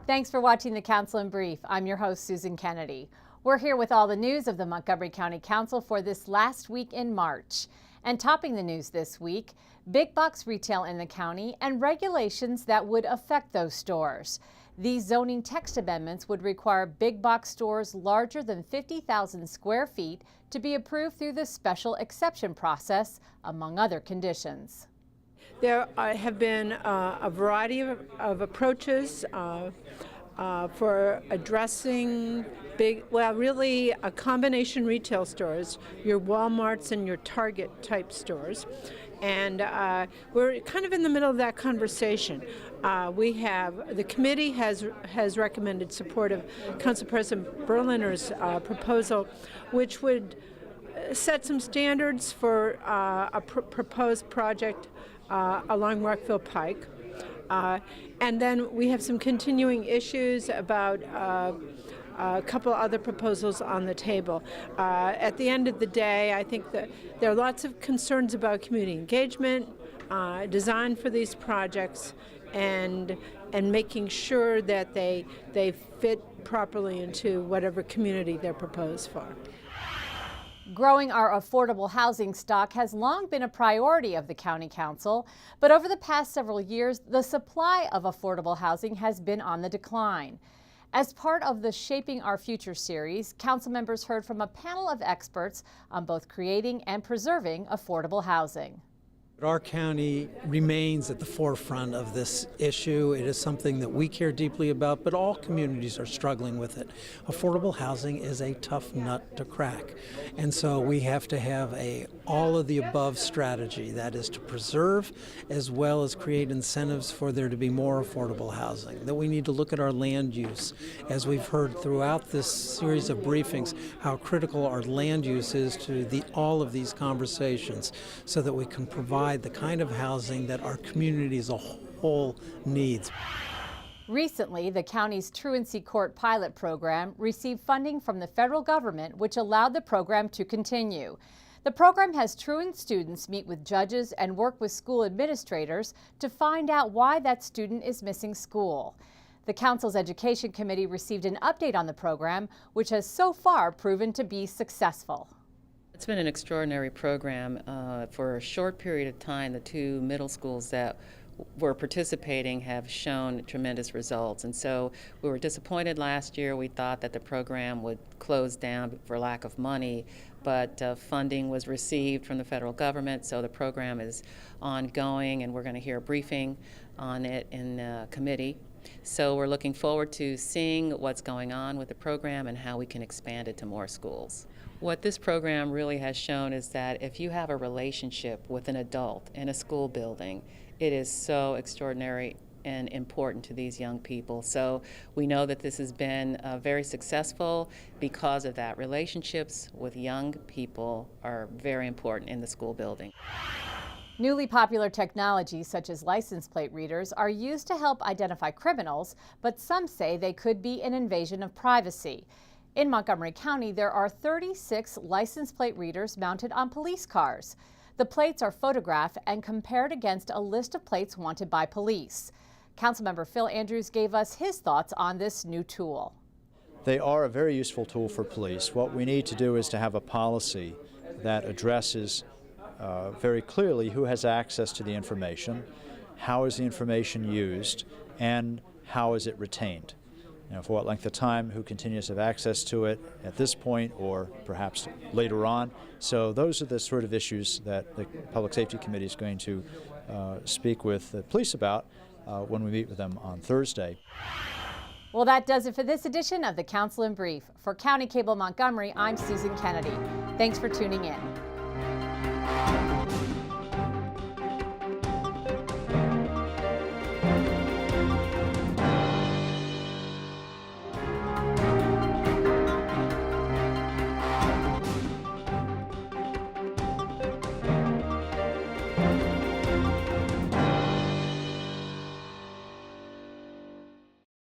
Thanks for watching the Council in Brief. I'm your host, Susan Kennedy. We're here with all the news of the Montgomery County Council for this last week in March. And topping the news this week, big box retail in the county and regulations that would affect those stores. These zoning text amendments would require big box stores larger than 50,000 square feet to be approved through the special exception process, among other conditions. There have been a variety of approaches for addressing really a combination retail stores, your Walmarts and your Target type stores. And we're kind of in the middle of that conversation. The committee has recommended support of Council President Berliner's proposal, which would set some standards for a proposed project along Rockville Pike. And then we have some continuing issues about a couple other proposals on the table. At the end of the day, I think that there are lots of concerns about community engagement, design for these projects, and making sure that they fit properly into whatever community they're proposed for. Growing our affordable housing stock has long been a priority of the County Council, but over the past several years, the supply of affordable housing has been on the decline. As part of the Shaping Our Future series, council members heard from a panel of experts on both creating and preserving affordable housing. Our county remains at the forefront of this issue. It is something that we care deeply about, but all communities are struggling with it. Affordable housing is a tough nut to crack. And so we have to have a all-of-the-above strategy, that is to preserve as well as create incentives for there to be more affordable housing. That we need to look at our land use, as we've heard throughout this series of briefings, how critical our land use is to all of these conversations, so that we can provide the kind of housing that our community as a whole needs. Recently, the county's truancy court pilot program received funding from the federal government, which allowed the program to continue. The program has truant students meet with judges and work with school administrators to find out why that student is missing school. The council's education committee received an update on the program, which has so far proven to be successful. It's been an extraordinary program. For a short period of time, the two middle schools that were participating have shown tremendous results. And so we were disappointed last year. We thought that the program would close down for lack of money, but funding was received from the federal government, so the program is ongoing, and we're going to hear a briefing on it in committee. So we're looking forward to seeing what's going on with the program and how we can expand it to more schools. What this program really has shown is that if you have a relationship with an adult in a school building, it is so extraordinary and important to these young people. So we know that this has been very successful because of that. Relationships with young people are very important in the school building. Newly popular technologies such as license plate readers are used to help identify criminals, but some say they could be an invasion of privacy. In Montgomery County, there are 36 license plate readers mounted on police cars. The plates are photographed and compared against a list of plates wanted by police. Councilmember Phil Andrews gave us his thoughts on this new tool. They are a very useful tool for police. What we need to do is to have a policy that addresses very clearly who has access to the information, how is the information used, and how is it retained. For what length of time, who continues to have access to it at this point or perhaps later on. So those are the sort of issues that the Public Safety Committee is going to speak with the police about when we meet with them on Thursday. Well, that does it for this edition of the Council in Brief. For County Cable Montgomery, I'm Susan Kennedy. Thanks for tuning in.